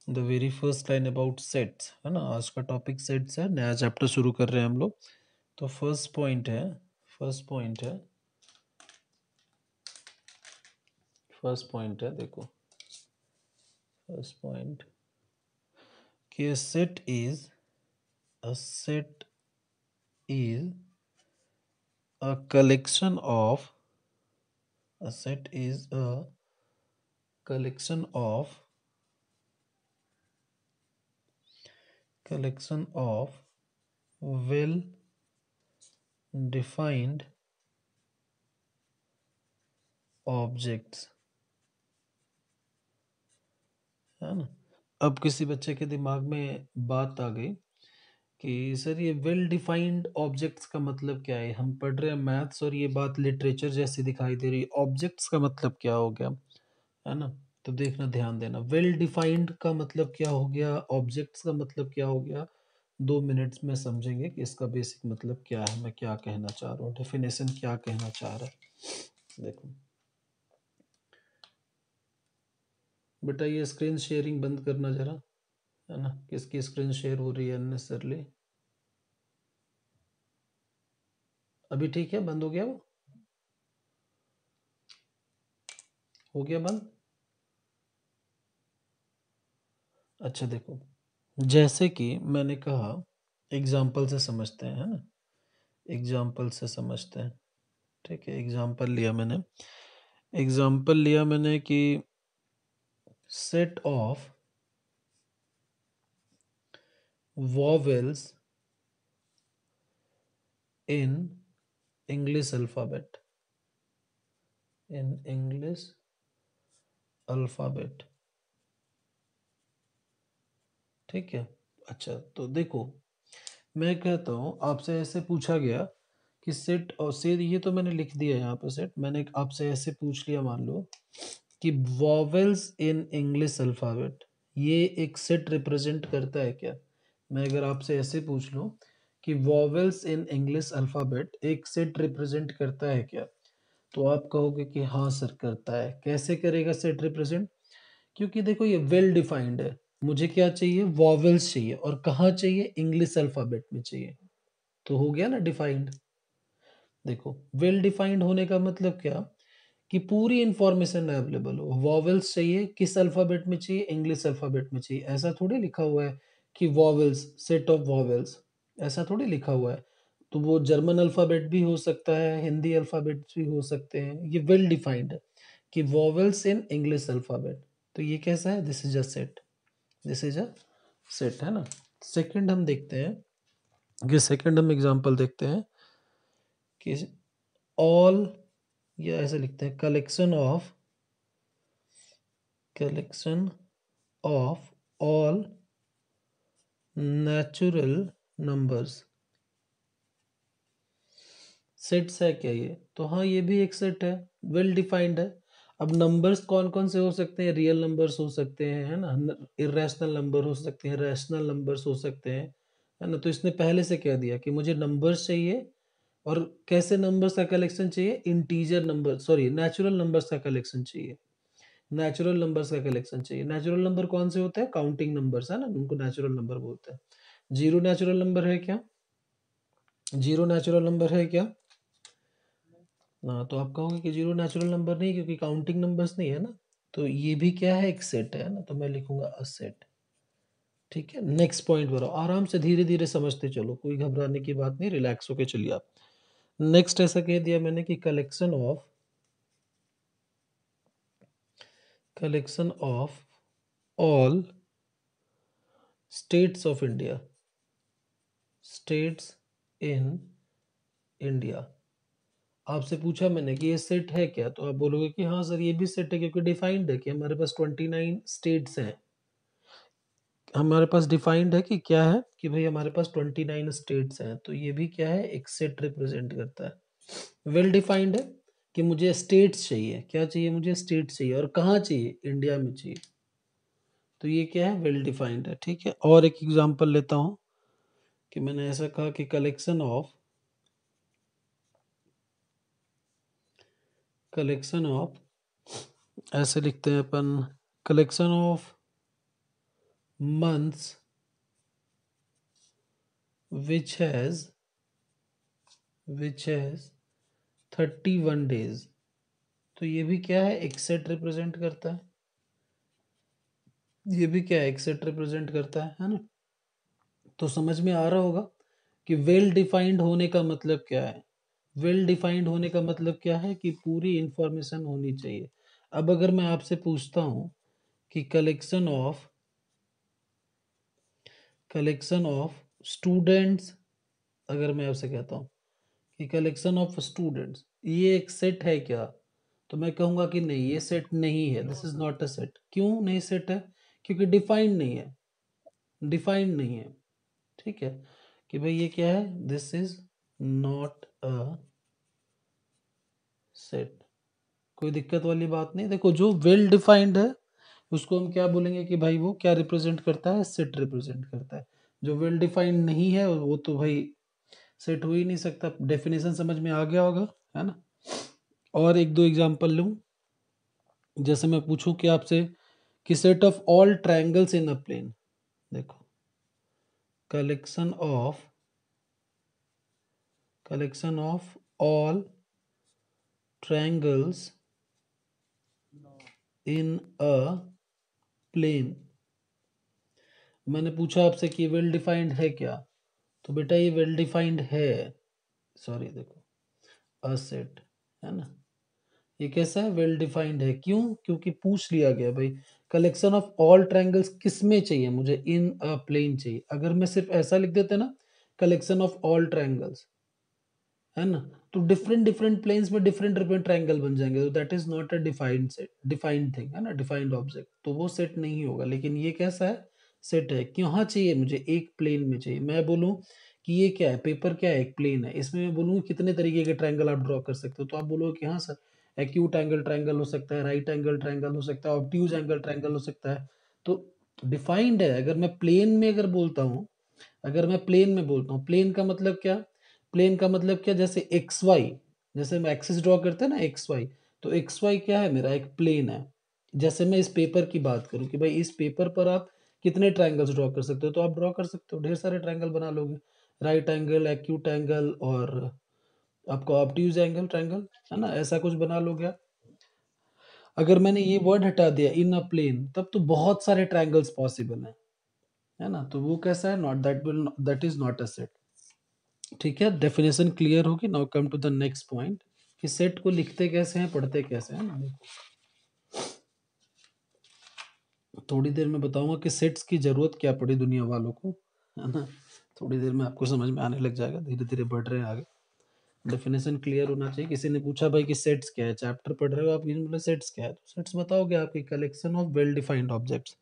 The very first line about sets, है ना। आज का टॉपिक सेट्स है, नया चैप्टर शुरू कर रहे हैं हम लोग। तो फर्स्ट पॉइंट है देखो। फर्स्ट पॉइंट कि a set is a collection of a set is a collection of well defined objects, है ना। अब किसी बच्चे के दिमाग में बात आ गई कि सर ये वेल डिफाइंड ऑब्जेक्ट्स का मतलब क्या है। हम पढ़ रहे हैं मैथ्स और ये बात लिटरेचर जैसी दिखाई दे रही है, ऑब्जेक्ट्स का मतलब क्या हो गया, है ना। तो देखना, ध्यान देना, वेल डिफाइंड का मतलब क्या हो गया, ऑब्जेक्ट्स का मतलब क्या हो गया। 2 मिनट्स में समझेंगे कि इसका बेसिक मतलब क्या है, मैं क्या कहना चाह रहा हूँ, डेफिनेशन क्या कहना चाह रहा है। देखो बेटा, ये स्क्रीन शेयरिंग बंद करना जरा, है ना। किसकी स्क्रीन शेयर हो रही है अननेसेसरली। अभी ठीक है, बंद हो गया, वो हो गया बंद। अच्छा देखो, जैसे कि मैंने कहा, एग्जाम्पल से समझते हैं, है ना। एग्जाम्पल से समझते हैं, ठीक है। एग्जाम्पल लिया मैंने कि set of vowels in English alphabet, ठीक है। अच्छा तो देखो, मैं कहता हूँ आपसे, ऐसे पूछा गया कि सेट, और से ये तो मैंने लिख दिया यहाँ पे सेट, मैंने आपसे ऐसे पूछ लिया, मान लो कि वॉवेल्स इन इंग्लिश अल्फाबेट, ये एक सेट रिप्रेजेंट करता है क्या। मैं अगर आपसे ऐसे पूछ लूँ कि वॉवेल्स इन इंग्लिश अल्फाबेट एक सेट रिप्रेजेंट करता है क्या, तो आप कहोगे कि हाँ सर करता है। कैसे करेगा सेट रिप्रेजेंट, क्योंकि देखो ये वेल डिफाइंड है। मुझे क्या चाहिए, वॉवेल्स चाहिए, और कहाँ चाहिए, इंग्लिश अल्फाबेट में चाहिए। तो हो गया ना डिफाइंड। देखो वेल डिफाइंड होने का मतलब क्या, कि पूरी इंफॉर्मेशन अवेलेबल हो। वॉवेल्स चाहिए, किस अल्फाबेट में चाहिए, इंग्लिश अल्फाबेट में चाहिए। ऐसा थोड़ी लिखा हुआ है कि वॉवेल्स, सेट ऑफ वॉवेल्स, ऐसा थोड़ी लिखा हुआ है। तो वो जर्मन अल्फाबेट भी हो सकता है, हिंदी अल्फाबेट भी हो सकते हैं। ये वेल डिफाइंड है कि वॉवेल्स इन इंग्लिश अल्फाबेट। तो ये कैसा है, दिस इज अ सेट, है ना। सेकंड हम देखते हैं, कि सेकंड हम एग्जांपल देखते हैं कि ऑल, या ऐसे लिखते हैं, collection of all natural numbers. Sets है क्या ये, तो हाँ ये भी एक सेट है, वेल डिफाइंड है। अब नंबर्स कौन कौन से हो सकते हैं, रियल नंबर्स हो सकते हैं, है ना, इरेशनल नंबर हो सकते हैं, रैशनल नंबर्स हो सकते हैं, है ना। तो इसने पहले से कह दिया कि मुझे नंबर्स चाहिए, और कैसे नंबर्स का कलेक्शन चाहिए, integer number, sorry, natural numbers का कलेक्शन चाहिए। नेचुरल नंबर कौन से होते हैं, काउंटिंग नंबर्स, है ना, उनको नेचुरल नंबर बोलते हैं। जीरो नेचुरल नंबर है क्या, जीरो नेचुरल नंबर है क्या ना। तो आप कहोगे कि जीरो नेचुरल नंबर नहीं, क्योंकि काउंटिंग नंबर्स नहीं है ना। तो ये भी क्या है, एक सेट है ना। तो मैं लिखूंगा अ सेट, ठीक है। नेक्स्ट पॉइंट पर आओ, आराम से धीरे धीरे समझते चलो, कोई घबराने की बात नहीं, रिलैक्स होके चलिए आप। नेक्स्ट ऐसा कह दिया मैंने कि collection of all states of India, states in India. आपसे पूछा मैंने कि ये सेट है क्या, तो आप बोलोगे कि हाँ सर ये भी सेट है, क्योंकि डिफाइंड है कि हमारे पास 29 स्टेट्स हैं। हमारे पास डिफाइंड है कि क्या है, कि भाई हमारे पास 29 स्टेट्स हैं। तो ये भी क्या है, एक सेट रिप्रेजेंट करता है। वेल डिफाइंड है कि मुझे स्टेट्स चाहिए, क्या चाहिए, मुझे स्टेट्स चाहिए, और कहाँ चाहिए, इंडिया में चाहिए। तो ये क्या है, वेल डिफाइंड है, ठीक है। और एक एग्जांपल लेता हूँ, कि मैंने ऐसा कहा कि कलेक्शन ऑफ, ऐसे लिखते हैं अपन, collection of months which has 31 days। तो ये भी क्या है, एक सेट रिप्रेजेंट करता है। ये भी क्या है, एक सेट रिप्रेजेंट करता है ना। तो समझ में आ रहा होगा कि वेल डिफाइंड होने का मतलब क्या है। वेल डिफाइंड होने का मतलब क्या है कि पूरी इंफॉर्मेशन होनी चाहिए। अब अगर मैं आपसे पूछता हूं कि कलेक्शन ऑफ स्टूडेंट्स, अगर मैं आपसे कहता हूं कि कलेक्शन ऑफ स्टूडेंट्स ये एक सेट है क्या, तो मैं कहूंगा कि नहीं, ये सेट नहीं है, this is not a set. क्यों नहीं सेट है? क्योंकि डिफाइंड नहीं है, डिफाइंड नहीं है। ठीक है, कि भाई ये क्या है, this is not a set. कोई दिक्कत वाली बात नहीं। देखो, जो वेल डिफाइंड है उसको हम क्या बोलेंगे कि भाई वो क्या रिप्रेजेंट करता है, सेट रिप्रेजेंट करता है। जो वेल डिफाइंड नहीं है वो तो भाई सेट हो ही नहीं सकता। डेफिनेशन समझ में आ गया होगा, है ना। और एक दो एग्जांपल लूं, जैसे मैं पूछूं कि आपसे कि set of all triangles in a plane. देखो, collection of all triangles in a plane. मैंने पूछा आपसे कि वेल डिफाइंड है क्या, तो बेटा ये वेल डिफाइंड है। सॉरी, देखो, अ सेट, है ना। ये कैसा है, वेल डिफाइंड है। क्यों? क्योंकि पूछ लिया गया भाई कलेक्शन ऑफ ऑल ट्रायंगल्स किस में चाहिए, मुझे इन अ प्लेन चाहिए। अगर मैं सिर्फ ऐसा लिख देते ना, कलेक्शन ऑफ ऑल ट्रायंगल्स, है ना, तो डिफरेंट डिफरेंट प्लेन्स में डिफरेंट डिफरेंट ट्रायंगल बन जाएंगे। तो that is not a defined set, defined thing, है ना, डिफाइंड ऑब्जेक्ट। तो वो सेट नहीं होगा। लेकिन ये कैसा है, सेट है। कहाँ चाहिए मुझे, एक प्लेन में चाहिए। मैं बोलूं कि ये क्या है, पेपर क्या है, एक प्लेन है। इसमें मैं बोलूँ कितने तरीके के ट्रायंगल आप ड्रॉ कर सकते हो, तो आप बोलोगे कि हाँ सर, एक्यूट एंगल ट्रायंगल हो सकता है, राइट एंगल ट्रायंगल हो सकता है, ऑब्ट्यूज एंगल ट्रायंगल हो सकता है। तो डिफाइंड है। अगर मैं प्लेन में अगर बोलता हूँ, अगर मैं प्लेन में बोलता हूँ, प्लेन का मतलब क्या, प्लेन का मतलब क्या, जैसे एक्स वाई, जैसे हम एक्सिस ड्रॉ करते हैं ना, एक्स वाई, तो एक्स वाई क्या है, मेरा एक प्लेन है। जैसे मैं इस पेपर की बात करूं कि भाई इस पेपर पर आप कितने ट्रायंगल्स ड्रॉ कर सकते हो, तो आप ड्रॉ कर सकते हो, ढेर सारे ट्रायंगल बना लोगे। राइट एंगल, एक्यूट एंगल, और आपको ऑब्ट्यूज एंगल ट्रायंगल, है ना, ऐसा कुछ बना लोगे आप। अगर मैंने ये वर्ड हटा दिया, इन अ प्लेन, तब तो बहुत सारे ट्रायंगल्स पॉसिबल है ना। तो वो कैसा है, not that will, that is not a set. ठीक है, डेफिनेशन क्लियर होगी। Now come to the next point कि सेट को लिखते कैसे हैं, पढ़ते कैसे हैं ना। थोड़ी देर में बताऊंगा कि सेट्स की जरूरत क्या पड़ी दुनिया वालों को, है ना। थोड़ी देर में आपको समझ में आने लग जाएगा, धीरे धीरे बढ़ रहे हैं आगे। डेफिनेशन क्लियर होना चाहिए। किसी ने पूछा भाई कि सेट्स क्या है, चैप्टर पढ़ रहे हो आप, किसी ने बोला सेट्स क्या है, तो सेट्स बताओगे आपकी collection of well defined objects.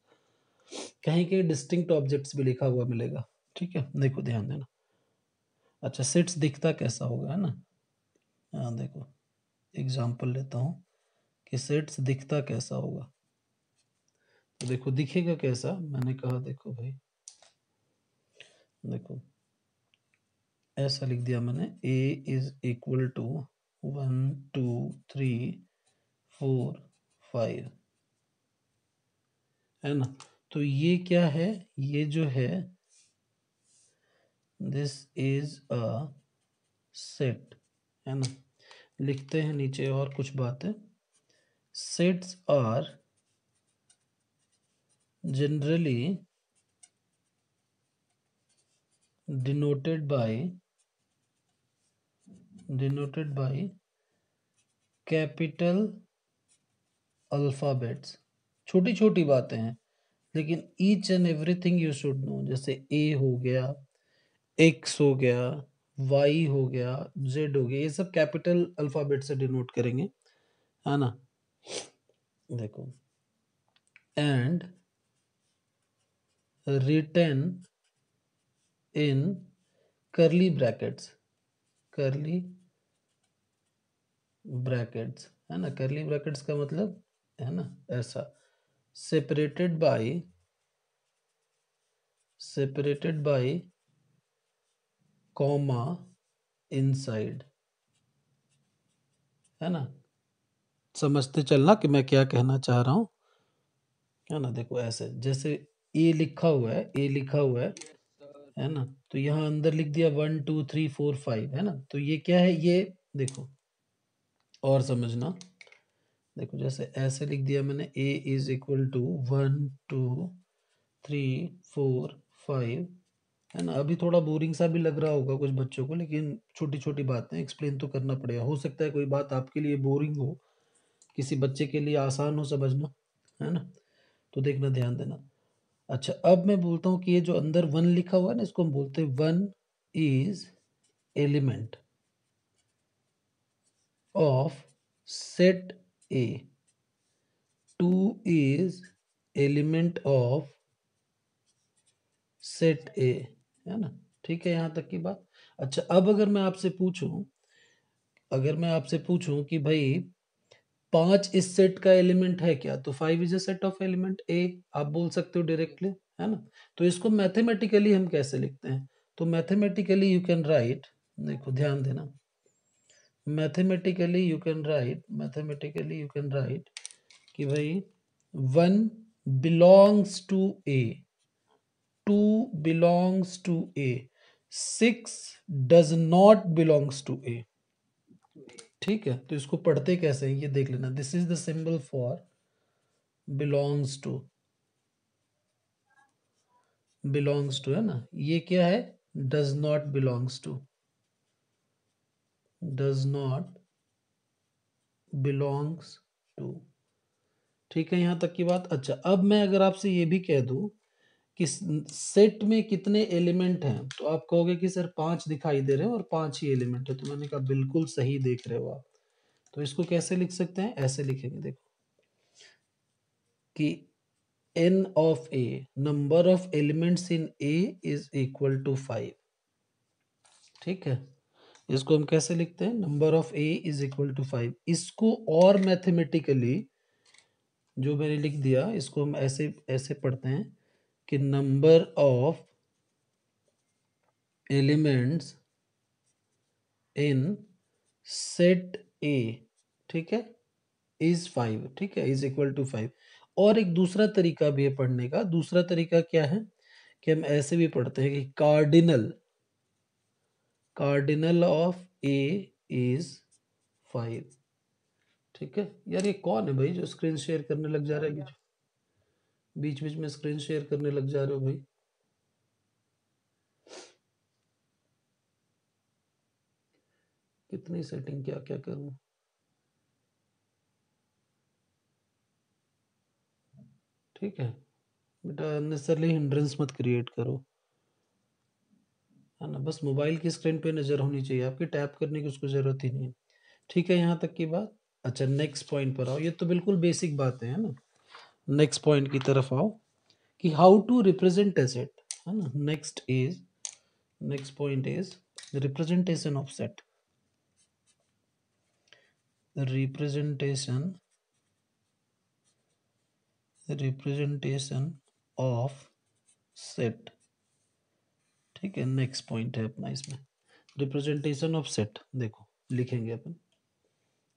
कहीं कहीं डिस्टिंक्ट ऑब्जेक्ट्स भी लिखा हुआ मिलेगा। ठीक है, देखो ध्यान देना। अच्छा, सेट्स दिखता कैसा होगा, है ना। हाँ देखो, एग्जाम्पल लेता हूँ कि सेट्स दिखता कैसा होगा। तो देखो दिखेगा कैसा, मैंने कहा देखो भाई, देखो ऐसा लिख दिया मैंने, ए इज इक्वल टू 1 2 3 4 5, है ना। तो ये क्या है, ये जो है, दिस इज अ सेट, है ना। लिखते हैं नीचे और कुछ बातें। Sets are generally denoted by capital alphabets. छोटी छोटी बातें हैं, लेकिन each and everything you should know. जैसे ए हो गया, एक्स हो गया, वाई हो गया, जेड हो गया, ये सब कैपिटल अल्फाबेट से डिनोट करेंगे, है ना। देखो, एंड रिटन इन करली ब्रैकेट्स, करली ब्रैकेट्स, है ना। करली ब्रैकेट्स का मतलब, है ना, ऐसा, सेपरेटेड बाय कॉमा इनसाइड, है ना। समझते चलना कि मैं क्या कहना चाह रहा हूं, है ना। देखो ऐसे, जैसे ए लिखा हुआ है, ए लिखा हुआ है ना। तो यहाँ अंदर लिख दिया 1 2 3 4 5, है ना। तो ये क्या है, ये देखो और समझना। देखो जैसे ऐसे लिख दिया मैंने, ए इज इक्वल टू 1 2 3 4 5, है ना। अभी थोड़ा बोरिंग सा भी लग रहा होगा कुछ बच्चों को, लेकिन छोटी छोटी बातें एक्सप्लेन तो करना पड़ेगा। हो सकता है कोई बात आपके लिए बोरिंग हो, किसी बच्चे के लिए आसान हो समझना, है ना। तो देखना, ध्यान देना। अच्छा, अब मैं बोलता हूँ कि ये जो अंदर वन लिखा हुआ है ना, इसको हम बोलते हैं one is element of set A, two is element of set ए, है ना। ठीक है, यहां तक की बात। अच्छा, अब अगर मैं आपसे पूछूं कि भाई 5 इस सेट का एलिमेंट है क्या, तो 5 is a set of element A, आप बोल सकते हो डायरेक्टली, है ना। तो इसको मैथमेटिकली हम कैसे लिखते हैं, तो मैथमेटिकली यू कैन राइट, देखो ध्यान देना, मैथमेटिकली यू कैन राइट कि भाई 1 belongs to A, 2 belongs to A, 6 does not belongs to A. ठीक है, तो इसको पढ़ते कैसे हैं ये देख लेना। This is the symbol for belongs to, belongs to, है ना। ये क्या है, does not belongs to, does not belongs to. ठीक है, यहां तक की बात। अच्छा, अब मैं अगर आपसे ये भी कह दूं कि सेट में कितने एलिमेंट हैं, तो आप कहोगे कि सर 5 दिखाई दे रहे हैं और 5 ही एलिमेंट है। तो मैंने कहा बिल्कुल सही देख रहे हो आप। तो इसको कैसे लिख सकते हैं, ऐसे लिखेंगे, देखो कि n of a, number of elements in a is equal to 5। ठीक है, इसको हम कैसे लिखते हैं, number of A is equal to 5। इसको और मैथमेटिकली जो मैंने लिख दिया, इसको हम ऐसे ऐसे पढ़ते हैं कि number of elements in set ए, ठीक है, इज 5, ठीक है, इज इक्वल टू 5। और एक दूसरा तरीका भी है पढ़ने का। दूसरा तरीका क्या है कि हम ऐसे भी पढ़ते हैं कि कार्डिनल ऑफ ए इज 5। ठीक है यार, ये कौन है भाई जो स्क्रीन शेयर करने लग जा रहा है, बीच बीच में स्क्रीन शेयर करने लग जा रहे हो भाई। कितनी सेटिंग क्या क्या करूं। ठीक है बेटा, अननेसेसरली हिंड्रेंस मत क्रिएट करो, है ना। बस मोबाइल की स्क्रीन पे नजर होनी चाहिए आपकी, टैप करने की उसको जरूरत ही नहीं है। ठीक है, यहाँ तक की बात। अच्छा, नेक्स्ट पॉइंट पर आओ। ये तो बिल्कुल बेसिक बातें हैं ना। नेक्स्ट पॉइंट की तरफ आओ कि हाउ टू रिप्रेजेंट एसेट, है ना। Next point is representation of set, representation of set. ठीक है, नेक्स्ट पॉइंट है अपना इसमें, रिप्रेजेंटेशन ऑफ सेट। देखो लिखेंगे अपन,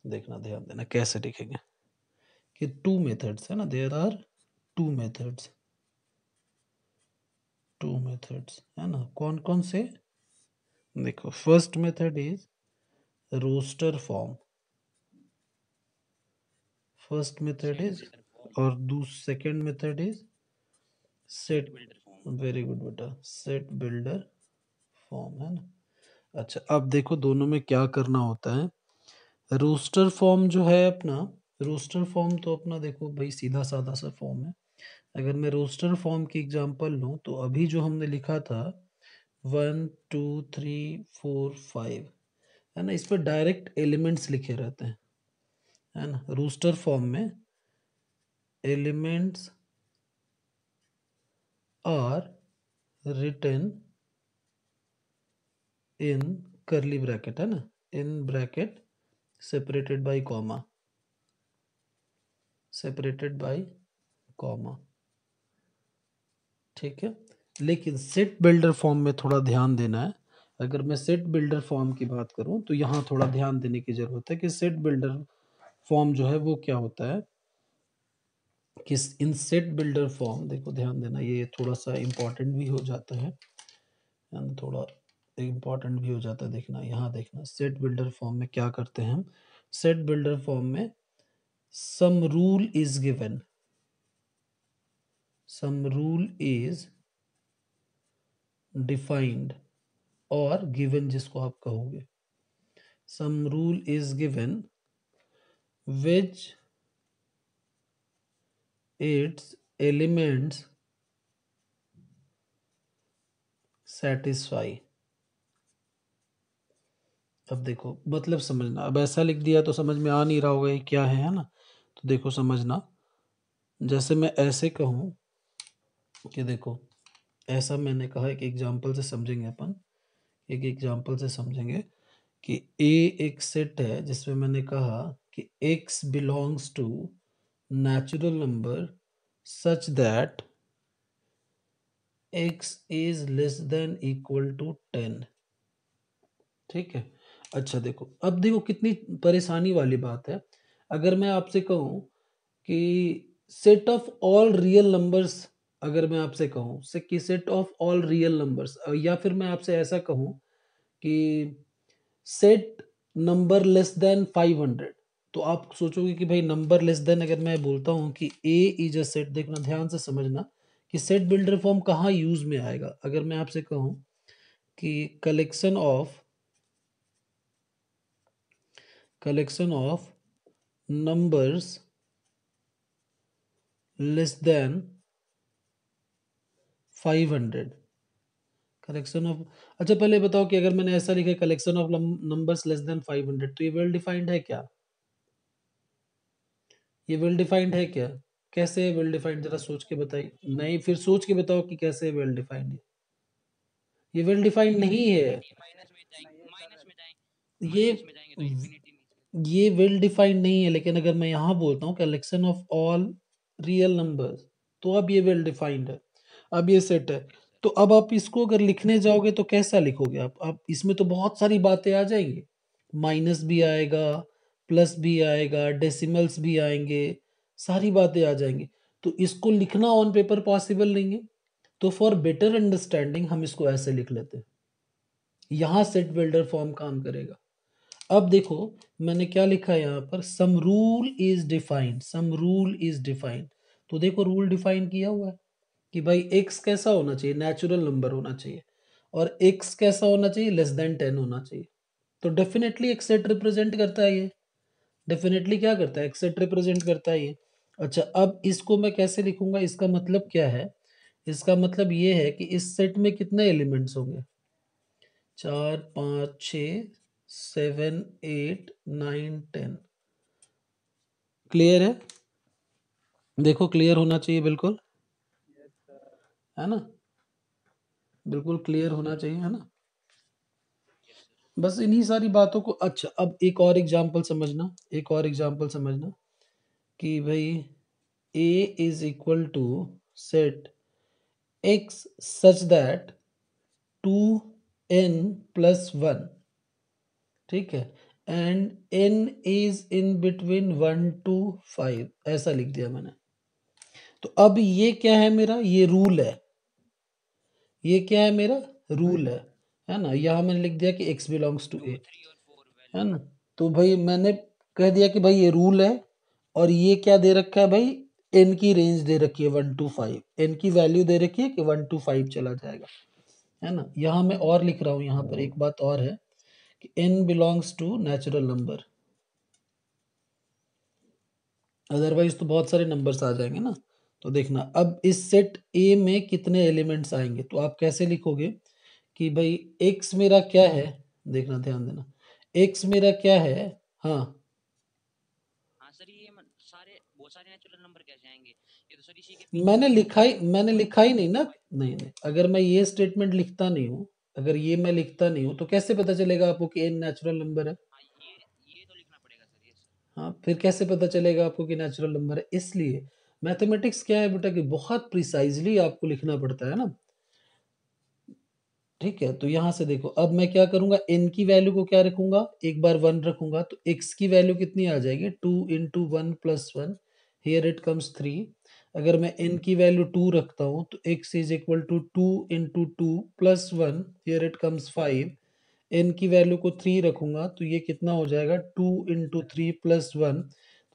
देखना ध्यान देना कैसे लिखेंगे कि 2 मेथड्स, है ना, देयर आर 2 मेथड्स, 2 मेथड्स, है ना। कौन कौन से, देखो first method is roster form, first method is, और second method is set, very good बेटा, सेट बिल्डर फॉर्म, है ना। अच्छा, अब देखो दोनों में क्या करना होता है। रोस्टर फॉर्म जो है अपना, रोस्टर फॉर्म तो अपना देखो भाई सीधा साधा सा फॉर्म है। अगर मैं रोस्टर फॉर्म की एग्जांपल लूं, तो अभी जो हमने लिखा था 1 2 3 4 5, है ना, इस पर डायरेक्ट एलिमेंट्स लिखे रहते हैं, है ना। रोस्टर फॉर्म में elements are written in curly bracket, है ना, in bracket separated by comma, separated by comma. ठीक है, लेकिन सेट बिल्डर फॉर्म में थोड़ा ध्यान देना है। अगर मैं सेट बिल्डर फॉर्म की बात करूं, तो यहाँ थोड़ा ध्यान देने की जरूरत है कि सेट बिल्डर फॉर्म जो है वो क्या होता है कि इन सेट बिल्डर फॉर्म, देखो ध्यान देना, ये थोड़ा सा इम्पोर्टेंट भी हो जाता है, थोड़ा इम्पोर्टेंट भी हो जाता है। देखना यहाँ, देखना सेट बिल्डर फॉर्म में क्या करते हैं हम। सेट बिल्डर फॉर्म में sum rule is given, sum rule is defined और गिवन, जिसको आप कहोगे, sum rule is given which its elements satisfy। अब देखो मतलब समझना, अब ऐसा लिख दिया तो समझ में आ नहीं रहा होगा ये क्या है ना। तो देखो समझना, जैसे मैं ऐसे कहूँ कि देखो, ऐसा मैंने कहा, एक एग्जांपल से समझेंगे अपन, एक एग्जांपल से समझेंगे कि ए एक सेट है जिसमें मैंने कहा कि x belongs to natural number such that x is less than equal to 10। ठीक है। अच्छा देखो, अब देखो कितनी परेशानी वाली बात है। अगर मैं आपसे कहूं कि set of all real numbers, अगर मैं आपसे कहूं से कि set of all real numbers, या फिर मैं आपसे ऐसा कहूं कि सेट नंबर लेस देन 500, तो आप सोचोगे कि भाई नंबर लेस देन, अगर मैं बोलता हूं कि ए इज अ सेट, देखना ध्यान से समझना कि सेट बिल्डर फॉर्म कहाँ यूज में आएगा। अगर मैं आपसे कहूं कि collection of numbers less than 500, collection of, अच्छा पहले बताओ कि अगर मैंने ऐसा लिखा है collection of numbers less than 500, तो ये वेल डिफाइंड है क्या? ये वेल डिफाइंड है क्या? कैसे है वेल डिफाइंड, जरा सोच के बताइए। नहीं, फिर सोच के बताओ कि कैसे है वेल डिफाइंड। ये वेल डिफाइंड नहीं है। ये ये वेल डिफाइंड नहीं है, लेकिन अगर मैं यहाँ बोलता हूँ collection of all real numbers, तो अब ये वेल डिफाइंड है, अब ये सेट है। तो अब आप इसको अगर लिखने जाओगे तो कैसा लिखोगे आप इसमें तो बहुत सारी बातें आ जाएंगी, माइनस भी आएगा, प्लस भी आएगा, डेसिमल्स भी आएंगे, सारी बातें आ जाएंगी। तो इसको लिखना ऑन पेपर पॉसिबल नहीं है। तो फॉर बेटर अंडरस्टैंडिंग हम इसको ऐसे लिख लेते हैं, यहां सेट बिल्डर फॉर्म काम करेगा। अब देखो मैंने क्या लिखा है यहाँ पर, sum rule is defined, sum rule is defined. तो देखो रूल डिफाइन किया हुआ है कि भाई x कैसा होना चाहिए, नेचुरल नंबर होना चाहिए, और x कैसा होना चाहिए, लेस देन 10 होना चाहिए। तो डेफिनेटली एक सेट रिप्रेजेंट करता है ये, डेफिनेटली क्या करता है, एक सेट रिप्रेजेंट करता है ये। अच्छा अब इसको मैं कैसे लिखूंगा, इसका मतलब क्या है, इसका मतलब ये है कि इस सेट में कितने एलिमेंट्स होंगे, 4 5 6 7 8 9 10। क्लियर है? देखो क्लियर होना चाहिए बिल्कुल, है ना, बिल्कुल क्लियर होना चाहिए, है ना। बस इन्हीं सारी बातों को, अच्छा अब एक और एग्जांपल समझना, एक और एग्जांपल समझना कि भाई a is equal to set x such that 2n plus 1, ठीक है, and n is in between 1 to 5, ऐसा लिख दिया मैंने। तो अब ये क्या है मेरा, ये रूल है, ये क्या है मेरा, रूल है ना। यहाँ मैंने लिख दिया कि x बिलोंग्स टू a, है ना। तो भाई मैंने कह दिया कि भाई ये रूल है, और ये क्या दे रखा है भाई, n की रेंज दे रखी है 1 to 5, n की वैल्यू दे रखी है कि 1 to 5 चला जाएगा, है ना। यहाँ मैं और लिख रहा हूँ, यहाँ पर एक बात और है कि n belongs to natural number, otherwise तो बहुत सारे नंबर्स आ जाएंगे ना। तो देखना अब इस सेट ए में कितने एलिमेंट्स आएंगे, तो आप कैसे लिखोगे कि भाई x मेरा क्या है, देखना ध्यान देना, x मेरा क्या है, हाँ मैंने लिखा ही नहीं ना। नहीं नहीं, अगर मैं ये स्टेटमेंट लिखता नहीं हूँ, अगर ये मैं लिखता नहीं हूँ तो कैसे पता चलेगा आपको कि n नेचुरल नंबर है। हाँ फिर कैसे पता चलेगा आपको कि नेचुरल नंबर है, इसलिए मैथमेटिक्स क्या है बेटा कि बहुत प्रिसाइजली आपको लिखना पड़ता है ना। ठीक है, तो यहां से देखो अब मैं क्या करूंगा, n की वैल्यू को क्या रखूंगा, एक बार 1 रखूंगा, तो x की वैल्यू कितनी आ जाएगी, 2 into 1 plus 1, here it comes 3, अगर मैं n की वैल्यू 2 रखता हूँ तो x is equal to 2 into 2 plus 1, here it comes 5। n की वैल्यू को 3 रखूंगा तो ये कितना हो जाएगा, 2 इंटू 3 प्लस 1,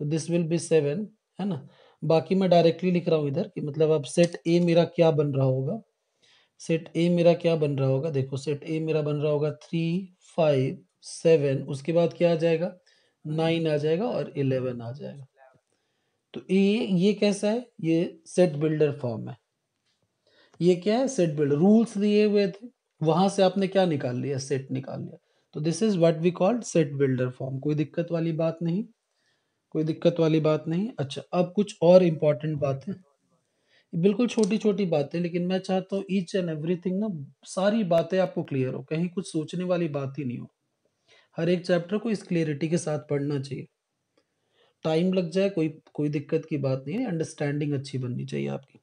तो दिस विल बी 7, है ना। बाकी मैं डायरेक्टली लिख रहा हूँ इधर कि मतलब अब सेट ए मेरा क्या बन रहा होगा, सेट ए मेरा क्या बन रहा होगा, देखो सेट ए मेरा बन रहा होगा 3 5 7, उसके बाद क्या आ जाएगा, 9 आ जाएगा और 11 आ जाएगा। तो ये कैसा है, ये सेट बिल्डर फॉर्म है। ये क्या है, सेट बिल्डर, रूल्स दिए हुए थे, वहां से आपने क्या निकाल लिया, सेट निकाल लिया। तो this is what we called set builder form. कोई दिक्कत वाली बात नहीं, कोई दिक्कत वाली बात नहीं। अच्छा, अब कुछ और इंपॉर्टेंट बातें, बिल्कुल छोटी छोटी बातें, लेकिन मैं चाहता हूँ ईच एंड एवरीथिंग ना, सारी बातें आपको क्लियर हो, कहीं कुछ सोचने वाली बात ही नहीं हो। हर एक चैप्टर को इस क्लियरिटी के साथ पढ़ना चाहिए। टाइम लग जाए, कोई कोई दिक्कत की बात नहीं है, अंडरस्टैंडिंग अच्छी बननी चाहिए आपकी।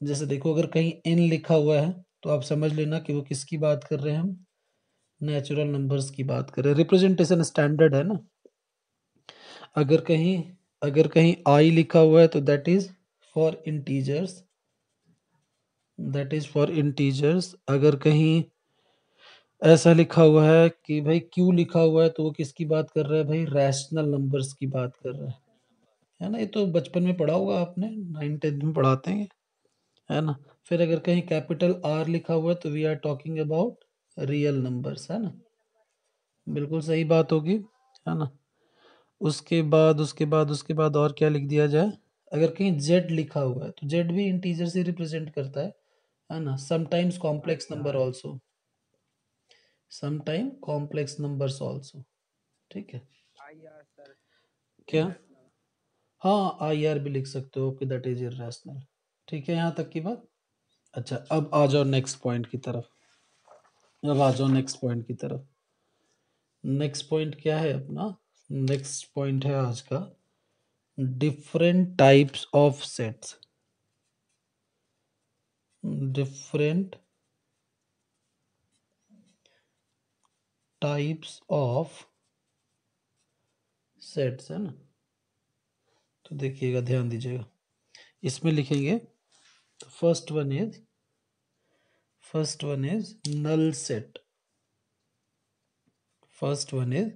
जैसे देखो, अगर कहीं एन लिखा हुआ है तो आप समझ लेना कि वो किसकी बात कर रहे हैं, हम नेचुरल नंबर्स की बात कर रहे हैं। रिप्रेजेंटेशन स्टैंडर्ड है ना। अगर कहीं अगर कहीं आई लिखा हुआ है तो that is for integers, that is for integers. अगर कहीं ऐसा लिखा हुआ है कि भाई क्यू लिखा हुआ है तो वो किसकी बात कर रहा है, भाई रैशनल नंबर्स की बात कर रहा है ना। ये तो बचपन में पढ़ा होगा आपने, 9 10 में पढ़ाते हैं, है ना। फिर अगर कहीं कैपिटल आर लिखा हुआ है तो we are talking about real numbers, है ना। बिल्कुल सही बात होगी, है ना। उसके बाद और क्या लिख दिया जाए, अगर कहीं जेड लिखा हुआ है तो जेड भी इंटीजर से रिप्रेजेंट करता है ना। Sometimes complex number also, sometime complex numbers also, ठीक है। क्या, हाँ आई आर भी लिख सकते हो कि दैट इज इरेशनल, ठीक है, यहाँ तक की बात। अच्छा, अब आ जाओ नेक्स्ट पॉइंट की तरफ, अब आ जाओ नेक्स्ट पॉइंट की तरफ। नेक्स्ट पॉइंट क्या है अपना, नेक्स्ट पॉइंट है आज का, different types of sets, different types of sets, है ना। तो देखिएगा, ध्यान दीजिएगा, इसमें लिखेंगे first one is null set, first one is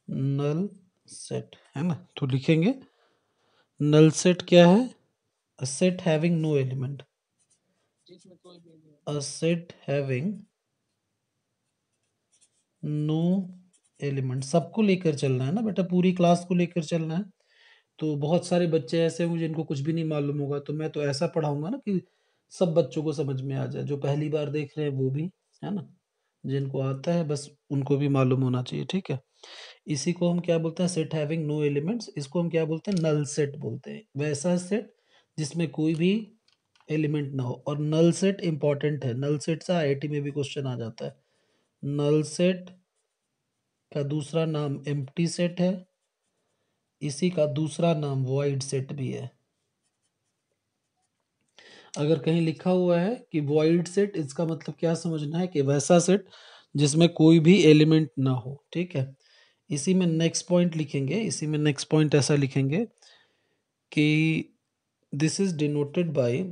null set, है ना। तो लिखेंगे नल सेट क्या है, a set having no element, a set having no element. सबको लेकर चलना है ना बेटा, पूरी क्लास को लेकर चलना है। तो बहुत सारे बच्चे ऐसे होंगे जिनको कुछ भी नहीं मालूम होगा, तो मैं तो ऐसा पढ़ाऊंगा ना कि सब बच्चों को समझ में आ जाए, जो पहली बार देख रहे हैं वो भी, है ना, जिनको आता है बस उनको भी मालूम होना चाहिए, ठीक है। इसी को हम क्या बोलते हैं, सेट हैविंग नो एलिमेंट्स। इसको हम क्या बोलते हैं, नल सेट बोलते हैं। वैसा सेट जिसमें कोई भी एलिमेंट ना हो। और नल सेट इंपॉर्टेंट है, नल सेट से आईआईटी में भी क्वेश्चन आ जाता है। नल सेट का दूसरा नाम एम्प्टी सेट है, इसी का दूसरा नाम वॉइड सेट भी है। अगर कहीं लिखा हुआ है कि वॉइड सेट, इसका मतलब क्या समझना है, कि वैसा सेट जिसमें कोई भी एलिमेंट ना हो, ठीक है। इसी में नेक्स्ट पॉइंट लिखेंगे, इसी में नेक्स्ट पॉइंट ऐसा लिखेंगे कि this is denoted by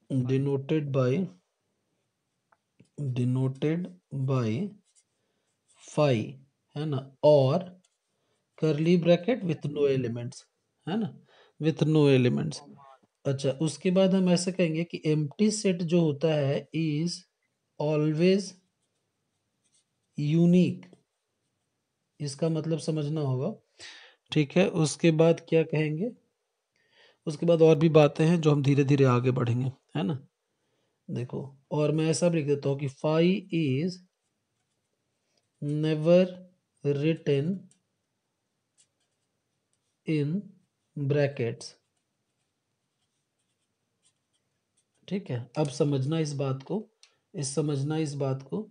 denoted by phi, है ना, और करली ब्रैकेट विथ नो एलिमेंट्स, है ना, विथ नो एलिमेंट्स। अच्छा, उसके बाद हम ऐसे कहेंगे कि एम्प्टी सेट जो होता है इज ऑलवेज यूनिक, इसका मतलब समझना होगा, ठीक है। उसके बाद क्या कहेंगे, उसके बाद और भी बातें हैं जो हम धीरे धीरे आगे बढ़ेंगे, है ना। देखो, और मैं ऐसा भी लिख देता हूँ कि phi is never written in brackets, ठीक है। अब समझना इस बात को, समझना इस बात को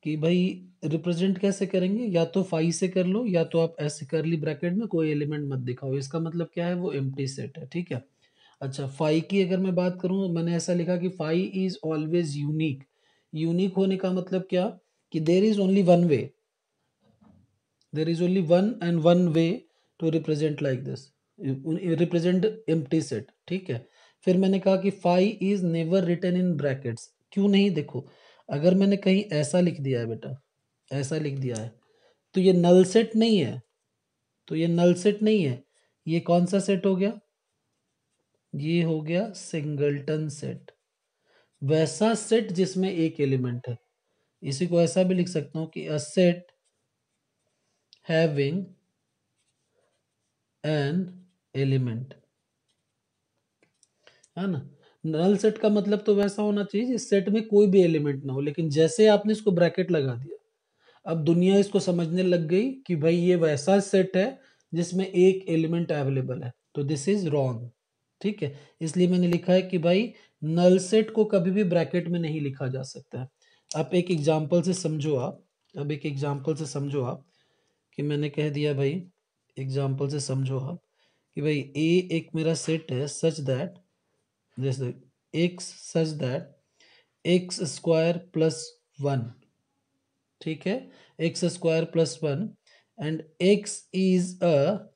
कि भाई रिप्रेजेंट कैसे करेंगे, या तो फाई से कर लो, या तो आप ऐसे करली ब्रैकेट में कोई एलिमेंट मत दिखाओ, इसका मतलब क्या है, वो एम्प्टी सेट है, ठीक है। अच्छा, फाई की अगर मैं बात करूं, मैंने ऐसा लिखा कि phi is always unique. Unique होने का मतलब क्या, कि there is only one way, there is only one and one way to represent like this, represent empty set, ठीक है। फिर मैंने कहा कि five is never written in brackets, क्यों नहीं? देखो, अगर मैंने कहीं ऐसा लिख दिया है बेटा, ऐसा लिख दिया है, तो ये नल सेट नहीं है, तो ये नल सेट नहीं है। ये कौन सा सेट हो गया? ये हो गया सिंगलटन सेट, वैसा सेट जिसमें एक एलिमेंट है। इसी को ऐसा भी लिख सकता हूं कि अ सेट हैविंग एन एलिमेंट, है ना। नल सेट का मतलब तो वैसा होना चाहिए जिस सेट में कोई भी एलिमेंट ना हो, लेकिन जैसे आपने इसको ब्रैकेट लगा दिया, अब दुनिया इसको समझने लग गई कि भाई ये वैसा सेट है जिसमें एक एलिमेंट अवेलेबल है, तो दिस इज रॉन्ग, ठीक है। इसलिए मैंने लिखा है कि भाई नल सेट को कभी भी ब्रैकेट में नहीं लिखा जा सकता है। आप एक एग्जांपल से समझो, आप अब एक एग्जांपल से समझो आप कि मैंने कह दिया भाई, एग्जांपल से समझो आप कि भाई ए एक मेरा सेट है सच दैट, जैसे X such that X square plus one, ठीक है, X square plus one and X is a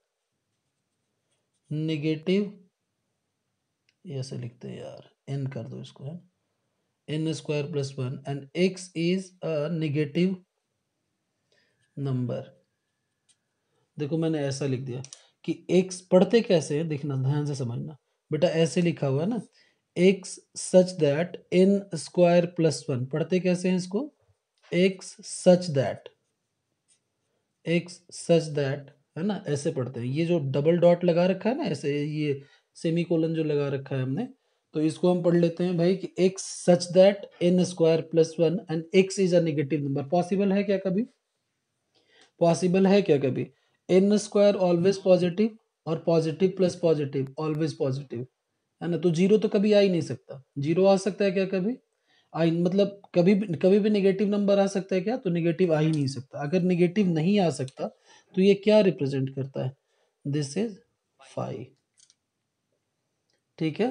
negative, ऐसे लिखते हैं यार, एन कर दो इसको, है N square plus one and X is a negative number. देखो मैंने ऐसा लिख दिया कि एक्स पढ़ते कैसे है, देखना ध्यान से समझना बेटा, ऐसे लिखा हुआ है ना, X such that N square plus one, पढ़ते कैसे हैं इसको? X such that, X such that, है ना, ऐसे पढ़ते हैं। ये जो डबल डॉट लगा रखा है ना, ऐसे ये सेमी कोलन जो लगा रखा है हमने, तो इसको हम पढ़ लेते हैं भाई कि X such that N square plus one and X is a negative number. Possible है क्या कभी? पॉसिबल है क्या कभी? एन स्क्वायर ऑलवेज पॉजिटिव और positive plus positive always positive, है ना। तो जीरो तो कभी आ ही नहीं सकता। जीरो आ सकता है क्या कभी? आई मतलब कभी भी नेगेटिव नंबर आ सकता है क्या? तो नेगेटिव आ ही नहीं सकता। अगर नेगेटिव नहीं आ सकता तो ये क्या रिप्रेजेंट करता है? दिस इज फाइव, ठीक है।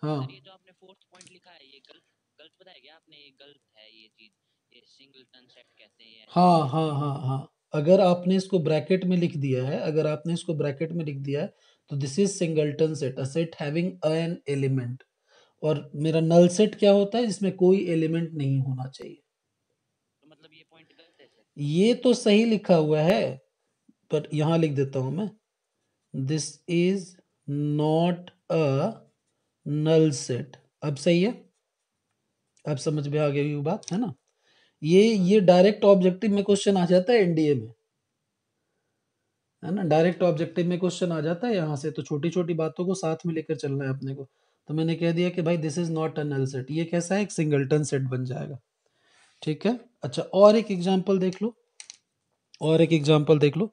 हाँ ये जो आपने फोर्थ पॉइंट लिखा है ये गलत गलत बताया गया आपने, ये गलत है ये चीज, ये सिंगलटन सेट कहते हैं, हाँ हाँ हाँ हाँ, अगर आपने इसको ब्रैकेट में लिख दिया है, अगर आपने इसको ब्रैकेट में लिख दिया है, तो this is singleton set, a set having an element. और मेरा नल सेट क्या होता है? जिसमें कोई एलिमेंट नहीं होना चाहिए। तो मतलब ये पॉइंट गलत है सर? ये तो सही लिखा हुआ है, पर यहां लिख देता हूं मैं, this is not a null set. अब सही है, अब समझ में आ गई वो बात, है ना। ये डायरेक्ट ऑब्जेक्टिव में क्वेश्चन आ जाता है एनडीए में, है ना। डायरेक्ट ऑब्जेक्टिव में क्वेश्चन आ जाता है यहाँ से, तो छोटी छोटी बातों को साथ में लेकर चलना है अपने को। तो मैंने कह दिया कि भाई this is not a null set, ये कैसा है? एक सिंगलटन सेट बन जाएगा, ठीक है। अच्छा, और एक एग्जांपल देख लो, और एक एग्जांपल देख लो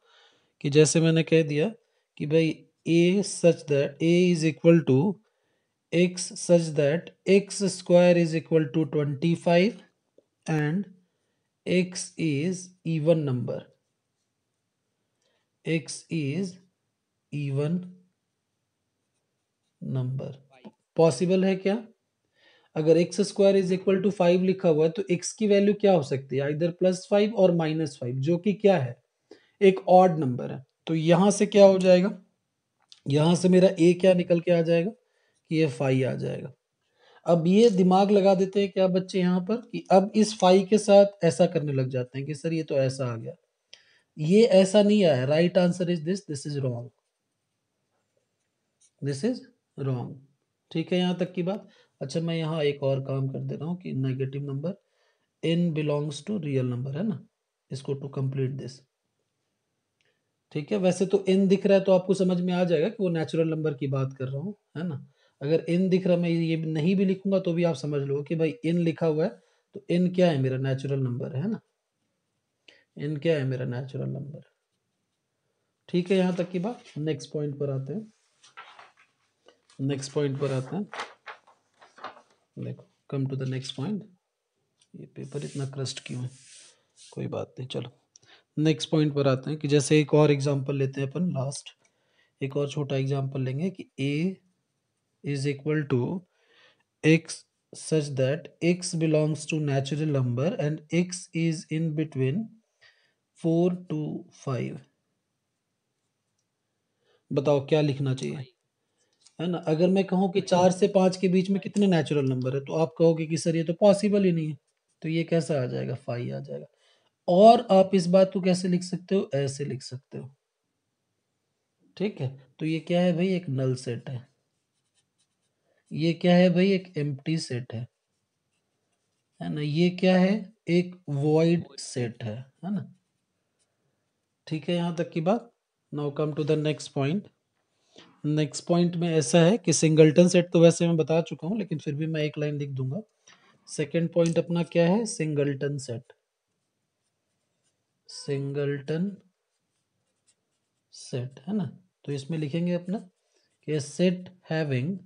कि जैसे मैंने कह दिया कि भाई A such that A is equal to X such that X square is equal to 25 and X is even number, X is even number. Possible है क्या? अगर X square is equal to 5 लिखा हुआ है तो एक्स की value क्या हो सकती है? इधर +5 और -5, जो कि क्या है? एक ऑड नंबर है। तो यहां से क्या हो जाएगा? यहां से मेरा ए क्या निकल के आ जाएगा? कि ये 5 आ जाएगा। अब ये दिमाग लगा देते हैं क्या बच्चे यहाँ पर, कि अब इस 5 के साथ ऐसा करने लग जाते हैं कि सर ये तो ऐसा आ गया, ये ऐसा नहीं आया। Right answer is this, this is wrong, this is wrong, ठीक है, यहाँ तक की बात। अच्छा, मैं यहाँ एक और काम कर दे रहा हूँ कि negative number n belongs to real number, है ना, इसको टू कंप्लीट दिस, ठीक है। वैसे तो n दिख रहा है तो आपको समझ में आ जाएगा कि वो नेचुरल नंबर की बात कर रहा हूँ, है ना। अगर n दिख रहा, मैं ये नहीं भी लिखूंगा तो भी आप समझ लो कि भाई n लिखा हुआ है, तो n क्या है? मेरा नेचुरल नंबर है ना, n क्या है? मेरा नेचुरल नंबर, ठीक है। यहाँ तक की बात। नेक्स्ट पॉइंट पर आते हैं, नेक्स्ट पॉइंट पर आते हैं। देखो, come to the next point. ये पेपर इतना क्रस्ट क्यों है? कोई बात नहीं, चलो नेक्स्ट पॉइंट पर आते हैं कि जैसे एक और एग्जांपल लेते हैं अपन लास्ट, एक और छोटा एग्जांपल लेंगे कि a is equal to x such that x belongs to natural number and x is in between 4 to 5, बताओ क्या लिखना चाहिए, 5। है ना। अगर मैं कहूँ कि 4 से 5 के बीच में कितने नेचुरल नंबर है, तो आप कहोगे कि सर ये तो पॉसिबल ही नहीं है, तो ये कैसा आ जाएगा, 5 आ जाएगा। और आप इस बात को कैसे लिख सकते हो, ऐसे लिख सकते हो, ठीक है। तो ये क्या है भाई, एक नल सेट है। ये क्या है भाई, एक एम्प्टी सेट है ना। ये क्या है, एक वॉइड सेट है ना। ठीक है, यहाँ तक की बात। Now come to the next point. Next point में ऐसा है कि सिंगल्टन सेट तो वैसे मैं बता चुका हूँ, लेकिन फिर भी मैं एक लाइन लिख दूंगा। सेकेंड पॉइंट अपना क्या है, सिंगल्टन सेट। सिंगल्टन सेट है ना। तो इसमें लिखेंगे अपना कि set having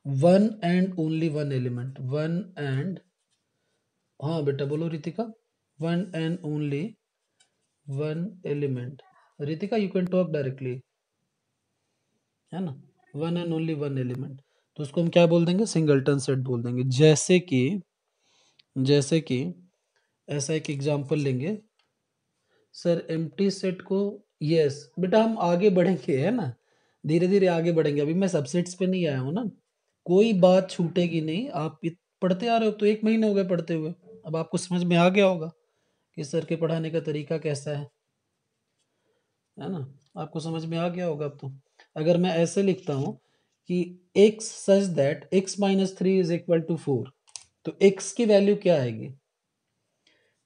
one and only one element, one and, हाँ बेटा बोलो Ritika, one and only one element. Ritika you can talk directly, है ना। One and only one element, तो उसको हम क्या बोल देंगे, सिंगल्टन सेट बोल देंगे। जैसे कि ऐसा एक एग्जांपल लेंगे सर, एम्प्टी सेट को, यस बेटा हम आगे बढ़ेंगे, है ना, धीरे धीरे आगे बढ़ेंगे। अभी मैं सबसेट्स पे नहीं आया हूँ ना, कोई बात छूटेगी नहीं। आप पढ़ते आ रहे हो, तो 1 महीने हो गए पढ़ते हुए, अब आपको समझ में आ गया होगा कि सर के पढ़ाने का तरीका कैसा है ना। आपको समझ में आ गया होगा अब तो। अगर मैं ऐसे लिखता हूँ कि x such that x-3 is equal to 4, तो x की वैल्यू क्या आएगी,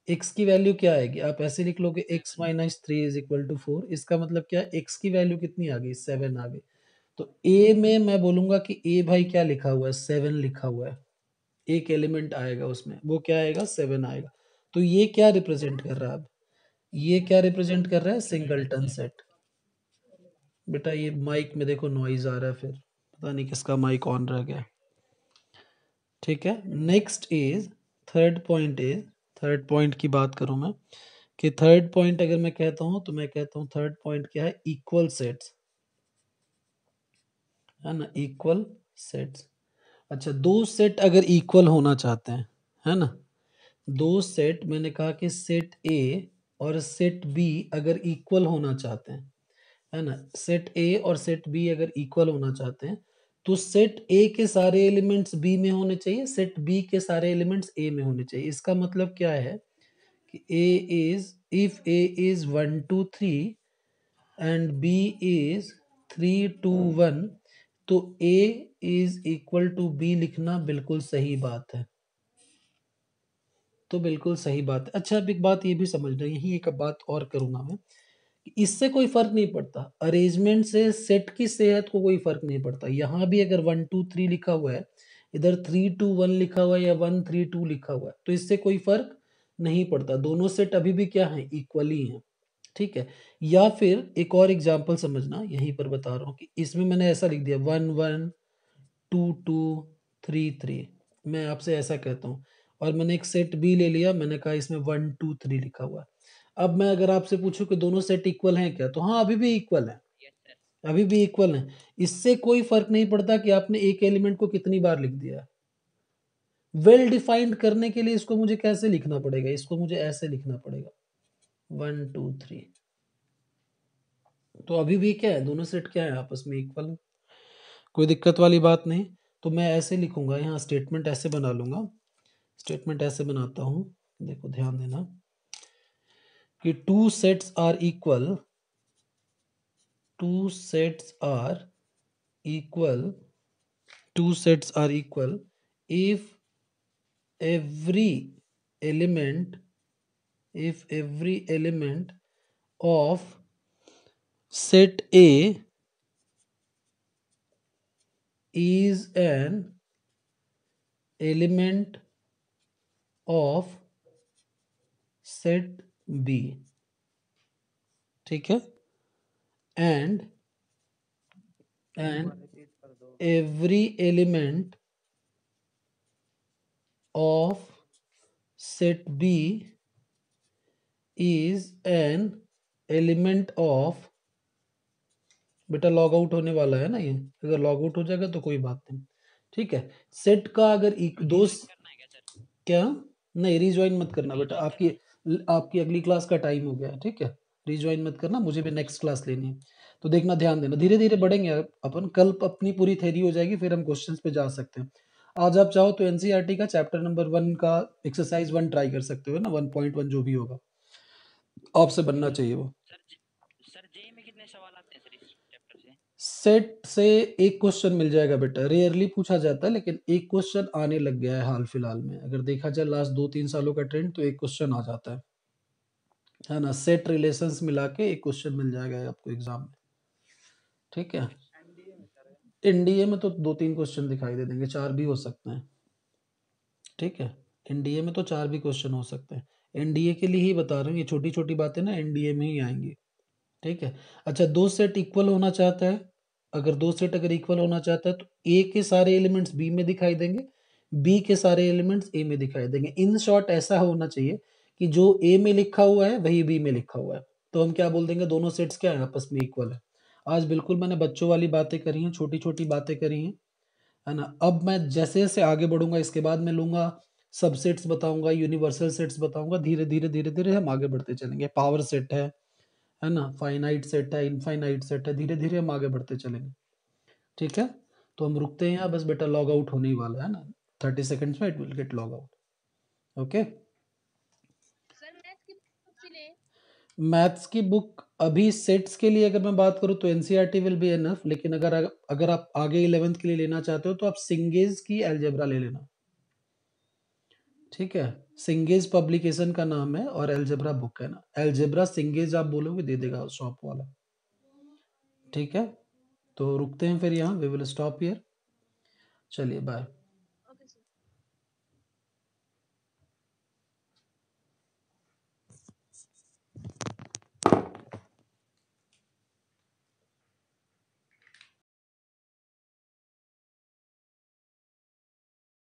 x की वैल्यू क्या आएगी, आप ऐसे लिख लोगे x-3 इज इक्वल टू 4। इसका मतलब क्या, x की वैल्यू कितनी आ गई, 7 आ गई। तो a में मैं बोलूंगा कि a भाई क्या लिखा हुआ है, 7 लिखा हुआ है। एक एलिमेंट आएगा उसमें, वो क्या आएगा, 7 आएगा। तो ये क्या रिप्रेजेंट कर रहा है अब, ये क्या रिप्रेजेंट कर रहा है, सिंगलटन सेट। बेटा ये माइक में देखो नॉइज आ रहा है, फिर पता नहीं किसका माइक ऑन रह गया। ठीक है, नेक्स्ट इज थर्ड पॉइंट की बात करूं मैं, कि थर्ड पॉइंट अगर मैं कहता हूं, तो मैं कहता हूं थर्ड पॉइंट क्या है, इक्वल सेट्स, है ना, इक्वल सेट्स। अच्छा, दो सेट अगर इक्वल होना चाहते हैं, है ना, दो सेट, मैंने कहा कि सेट ए और सेट बी अगर इक्वल होना चाहते हैं, है ना, सेट ए और सेट बी अगर इक्वल होना चाहते हैं, तो सेट ए के सारे एलिमेंट्स बी में होने चाहिए, सेट बी के सारे एलिमेंट्स ए में होने चाहिए। इसका मतलब क्या है कि A is, if A is 1 2 3 and B is 3 2 1, तो A is equal to B लिखना बिल्कुल सही बात है। तो बिल्कुल सही बात है। अच्छा, अब एक बात ये भी समझना, यही एक बात और करूंगा मैं, इससे कोई फर्क नहीं पड़ता, अरेंजमेंट से सेट की सेहत को कोई फर्क नहीं पड़ता। यहां भी अगर 1 2 3 लिखा हुआ है, इधर 3 2 1 लिखा हुआ है, या 1 3 2 लिखा हुआ है, तो इससे कोई फर्क नहीं पड़ता, दोनों सेट अभी भी क्या है, इक्वली हैं। ठीक है। या फिर एक और एग्जांपल समझना, यहीं पर बता रहा हूँ कि इसमें मैंने ऐसा लिख दिया 1 1 2 2 3 3, मैं आपसे ऐसा कहता हूँ, और मैंने एक सेट बी ले लिया, मैंने कहा इसमें 1 2 3 लिखा हुआ है। अब मैं अगर आपसे पूछूं कि दोनों सेट इक्वल हैं क्या, तो हाँ अभी भी इक्वल है, यस सर। अभी भी इक्वल है। इससे कोई फर्क नहीं पड़ता कि आपने एक एलिमेंट को कितनी बार लिख दिया। वेल डिफाइंड करने के लिए इसको मुझे कैसे लिखना पड़ेगा, इसको मुझे ऐसे लिखना पड़ेगा 1 2 3। तो अभी भी क्या है, दोनों सेट क्या है, आपस में इक्वल है, कोई दिक्कत वाली बात नहीं। तो मैं ऐसे लिखूंगा, यहाँ स्टेटमेंट ऐसे बना लूंगा, स्टेटमेंट ऐसे बनाता हूँ, देखो ध्यान देना कि two sets are equal, two sets are equal, two sets are equal if every element, if every element of set A is an element of set B, ठीक है, and every element of set B is an element of, बेटा log out होने वाला है ना ये, अगर log out हो जाएगा तो कोई बात नहीं। ठीक है, सेट का अगर एक दो, रिज्वाइन करना है क्या सर? क्या, नहीं रिज्वाइन मत करना बेटा, रिज्वाइन आपकी करना है? आपकी अगली क्लास का टाइम हो गया है, ठीक है? रिजॉइन मत करना, मुझे भी नेक्स्ट क्लास लेनी है। तो देखना, ध्यान देना, धीरे-धीरे बढ़ेंगे अपन, कल अपनी पूरी थ्योरी हो जाएगी, फिर हम क्वेश्चंस पे जा सकते हैं। आज आप चाहो तो एनसीईआरटी का चैप्टर नंबर 1 का एक्सरसाइज 1 ट्राई कर सकते हो ना, 1.1 जो भी होगा, आपसे बनना चाहिए वो। सर जे में कितने सवाल आते हैं सर इस चैप्टर से? सेट से एक क्वेश्चन मिल जाएगा बेटा, रेयरली पूछा जाता है, लेकिन एक क्वेश्चन आने लग गया है हाल फिलहाल में। अगर देखा जाए लास्ट 2-3 सालों का ट्रेंड, तो एक क्वेश्चन आ जाता है ना? सेट रिलेशंस मिला के एक क्वेश्चन मिल जाएगा आपको एग्जाम में, ठीक है? एनडीए में तो 2-3 क्वेश्चन दिखाई दे देंगे, 4 भी हो सकते हैं, ठीक है? एनडीए में तो 4 भी क्वेश्चन हो सकते हैं। एनडीए के लिए ही बता रहा हूँ, ये छोटी छोटी बातें ना एनडीए में ही आएंगी, ठीक है? अच्छा, दो सेट इक्वल होना चाहता है, अगर दो सेट अगर इक्वल होना चाहता है तो ए के सारे एलिमेंट्स बी में दिखाई देंगे, बी के सारे एलिमेंट्स ए में दिखाई देंगे। इन शॉर्ट ऐसा होना चाहिए कि जो ए में लिखा हुआ है वही बी में लिखा हुआ है, तो हम क्या बोल देंगे, दोनों सेट्स क्या है, आपस में इक्वल है। आज बिल्कुल मैंने बच्चों वाली बातें करी हैं, छोटी छोटी बातें करी हैं, है ना? अब मैं जैसे जैसे आगे बढ़ूंगा, इसके बाद मैं लूंगा सबसेट्स बताऊंगा, यूनिवर्सल सेट्स बताऊंगा, धीरे धीरे धीरे धीरे हम आगे बढ़ते चलेंगे। पावर सेट है ना, फाइनाइट सेट है, इनफाइनाइट सेट है, धीरे धीरे हम आगे बढ़ते चलेंगे, ठीक है? तो हम रुकते हैं यहाँ, बस बेटा लॉग आउट होने ही वाला है ना, 30 सेकंड्स में it will get log out, okay? Maths की बुक अभी सेट्स के लिए अगर मैं बात करूँ तो एनसीईआरटी विल बी एनफ, लेकिन अगर अगर आप आगे 11th के लिए लेना चाहते हो तो आप सिंगेज की अलजेब्रा ले लेना, ठीक है? सिंगेज पब्लिकेशन का नाम है और अलजेब्रा बुक है ना, अलजेब्रा सिंगेज आप बोलोगे दे देगा शॉप वाला, ठीक है? तो रुकते हैं फिर यहाँ, वी विल स्टॉप हियर, चलिए बाय।